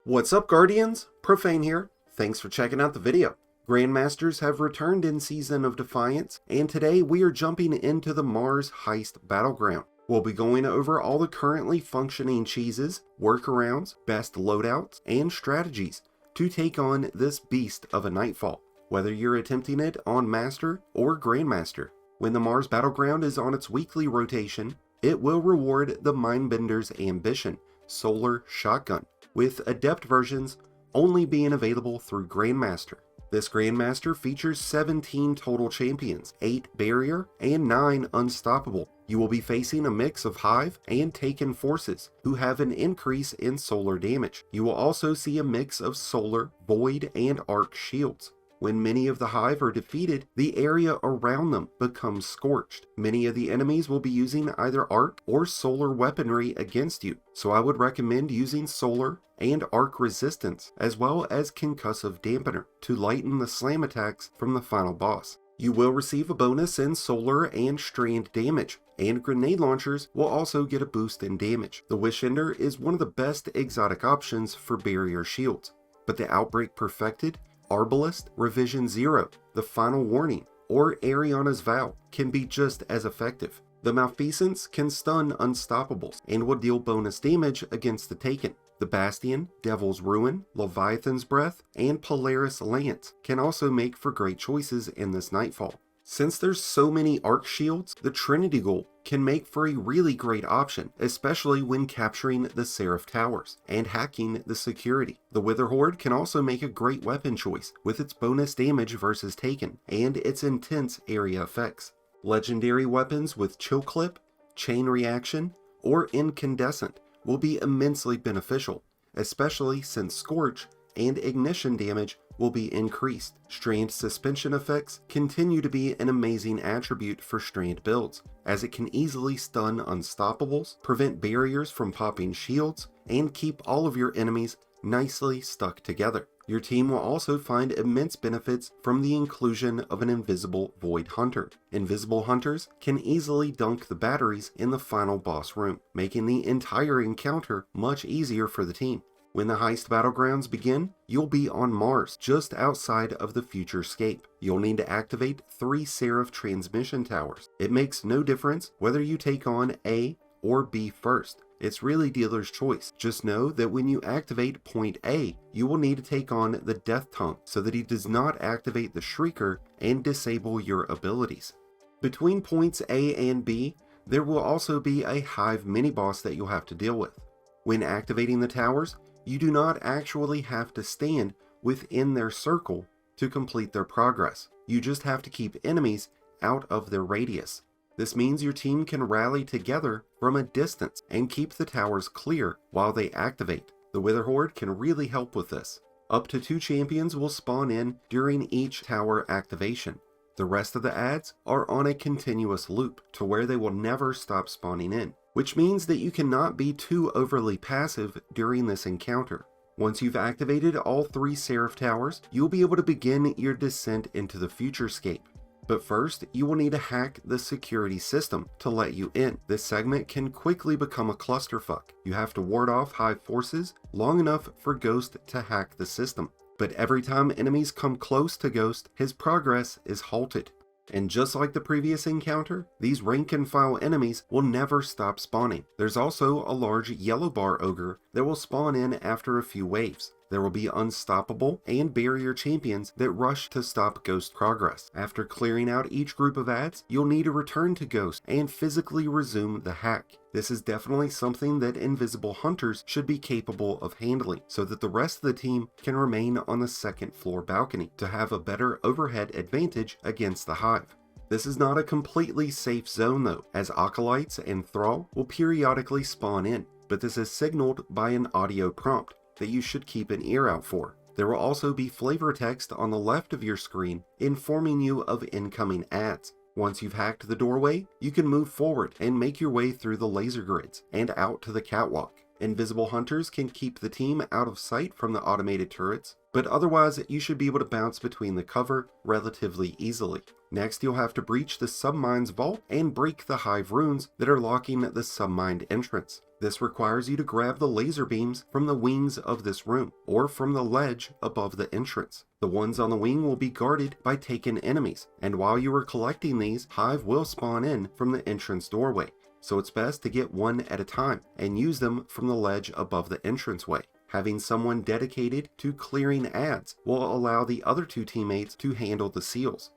What's up, Guardians? Profane here. Thanks for checking out the video. Grandmasters have returned in Season of Defiance, and today we are jumping into the Mars Heist Battleground. We'll be going over all the currently functioning cheeses, workarounds, best loadouts, and strategies to take on this beast of a Nightfall, whether you're attempting it on Master or Grandmaster. When the Mars Battleground is on its weekly rotation, it will reward the Mindbender's Ambition Solar Shotgun, with Adept versions only being available through Grandmaster. This Grandmaster features 17 total champions, 8 barrier, and 9 unstoppable. You will be facing a mix of Hive and Taken forces, who have an increase in solar damage. You will also see a mix of solar, void, and arc shields. When many of the Hive are defeated, the area around them becomes scorched. Many of the enemies will be using either arc or solar weaponry against you, so I would recommend using solar and arc resistance, as well as concussive dampener, to lighten the slam attacks from the final boss. You will receive a bonus in solar and strand damage, and grenade launchers will also get a boost in damage. The Wish Ender is one of the best exotic options for barrier shields, but the Outbreak Perfected, Arbalest, Revision 0, The Final Warning, or Ariana's Vow can be just as effective. The Malfeasance can stun unstoppables and will deal bonus damage against the Taken. The Bastion, Devil's Ruin, Leviathan's Breath, and Polaris Lance can also make for great choices in this Nightfall. Since there's so many arc shields, the Trinity Ghoul can make for a really great option, especially when capturing the Serif towers and hacking the security. The Wither Horde can also make a great weapon choice with its bonus damage versus Taken and its intense area effects. Legendary weapons with Chill Clip, Chain Reaction, or Incandescent will be immensely beneficial, especially since Scorch and Ignition damage will be increased. Strand suspension effects continue to be an amazing attribute for strand builds, as it can easily stun unstoppables, prevent barriers from popping shields, and keep all of your enemies nicely stuck together. Your team will also find immense benefits from the inclusion of an Invisible Void Hunter. Invisible Hunters can easily dunk the batteries in the final boss room, making the entire encounter much easier for the team. When the Heist Battlegrounds begin, you'll be on Mars, just outside of the Futurescape. You'll need to activate 3 Serif transmission towers. It makes no difference whether you take on A or B first. It's really dealer's choice. Just know that when you activate point A, you will need to take on the Death Tongue so that he does not activate the Shrieker and disable your abilities. Between points A and B, there will also be a Hive mini-boss that you'll have to deal with. When activating the towers, you do not actually have to stand within their circle to complete their progress. You just have to keep enemies out of their radius. This means your team can rally together from a distance and keep the towers clear while they activate. The Wither Horde can really help with this. Up to 2 champions will spawn in during each tower activation. The rest of the adds are on a continuous loop to where they will never stop spawning in, which means that you cannot be too overly passive during this encounter. Once you've activated all 3 Serif towers, you'll be able to begin your descent into the Futurescape. But first, you will need to hack the security system to let you in. This segment can quickly become a clusterfuck. You have to ward off Hive forces long enough for Ghost to hack the system. But every time enemies come close to Ghost, his progress is halted. And just like the previous encounter, these rank and file enemies will never stop spawning. There's also a large yellow bar ogre that will spawn in after a few waves. There will be unstoppable and barrier champions that rush to stop Ghost progress. After clearing out each group of adds, you'll need to return to Ghost and physically resume the hack. This is definitely something that Invisible Hunters should be capable of handling, so that the rest of the team can remain on the 2nd floor balcony to have a better overhead advantage against the Hive. This is not a completely safe zone though, as Acolytes and Thrall will periodically spawn in, but this is signaled by an audio prompt that you should keep an ear out for. There will also be flavor text on the left of your screen informing you of incoming ads. Once you've hacked the doorway, you can move forward and make your way through the laser grids and out to the catwalk. Invisible Hunters can keep the team out of sight from the automated turrets, but otherwise you should be able to bounce between the cover relatively easily. Next, you'll have to breach the submine's vault and break the Hive runes that are locking the submine entrance. This requires you to grab the laser beams from the wings of this room, or from the ledge above the entrance. The ones on the wing will be guarded by taken enemies, and while you are collecting these, Hive will spawn in from the entrance doorway, so it's best to get one at a time and use them from the ledge above the entranceway. Having someone dedicated to clearing ads will allow the other two teammates to handle the seals.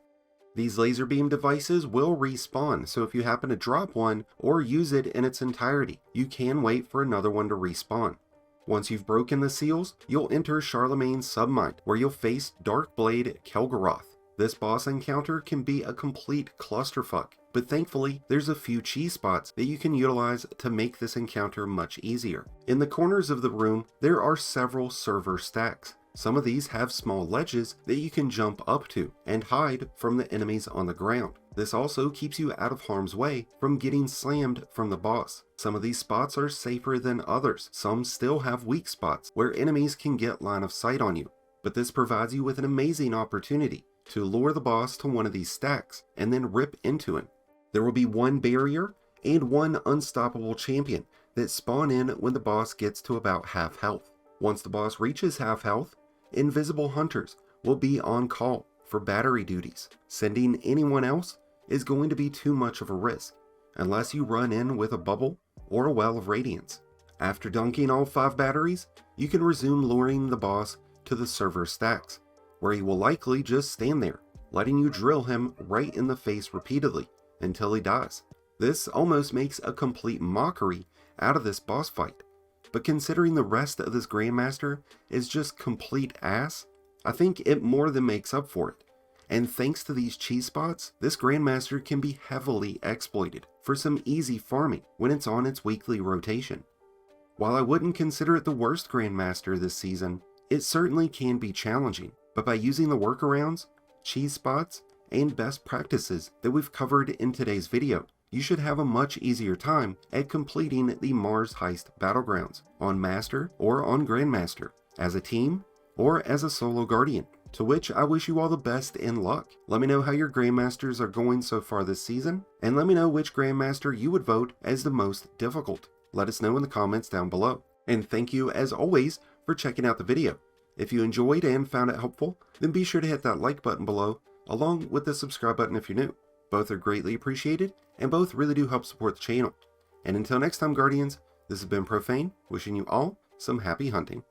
These laser beam devices will respawn, so if you happen to drop one or use it in its entirety, you can wait for another one to respawn. Once you've broken the seals, you'll enter Charlemagne's submine, where you'll face Darkblade Kelgaroth. This boss encounter can be a complete clusterfuck, but thankfully there's a few cheese spots that you can utilize to make this encounter much easier. In the corners of the room, there are several server stacks. Some of these have small ledges that you can jump up to and hide from the enemies on the ground. This also keeps you out of harm's way from getting slammed from the boss. Some of these spots are safer than others. Some still have weak spots where enemies can get line of sight on you, but this provides you with an amazing opportunity to lure the boss to one of these stacks and then rip into him. There will be one barrier and one unstoppable champion that spawn in when the boss gets to about half health. Once the boss reaches half health, invisible hunters will be on call for battery duties. Sending anyone else is going to be too much of a risk, unless you run in with a bubble or a well of radiance. After dunking all 5 batteries, you can resume luring the boss to the server stacks, where he will likely just stand there, letting you drill him right in the face repeatedly until he dies. This almost makes a complete mockery out of this boss fight. But considering the rest of this Grandmaster is just complete ass, I think it more than makes up for it. And thanks to these cheese spots, this Grandmaster can be heavily exploited for some easy farming when it's on its weekly rotation. While I wouldn't consider it the worst Grandmaster this season, it certainly can be challenging, but by using the workarounds, cheese spots, and best practices that we've covered in today's video, you should have a much easier time at completing the Mars Heist Battlegrounds on Master or on Grandmaster, as a team or as a solo Guardian, to which I wish you all the best and luck. Let me know how your Grandmasters are going so far this season, and let me know which Grandmaster you would vote as the most difficult. Let us know in the comments down below. And thank you as always for checking out the video. If you enjoyed and found it helpful, then be sure to hit that like button below, along with the subscribe button if you're new. Both are greatly appreciated, and both really do help support the channel. And until next time, Guardians, this has been Profane, wishing you all some happy hunting.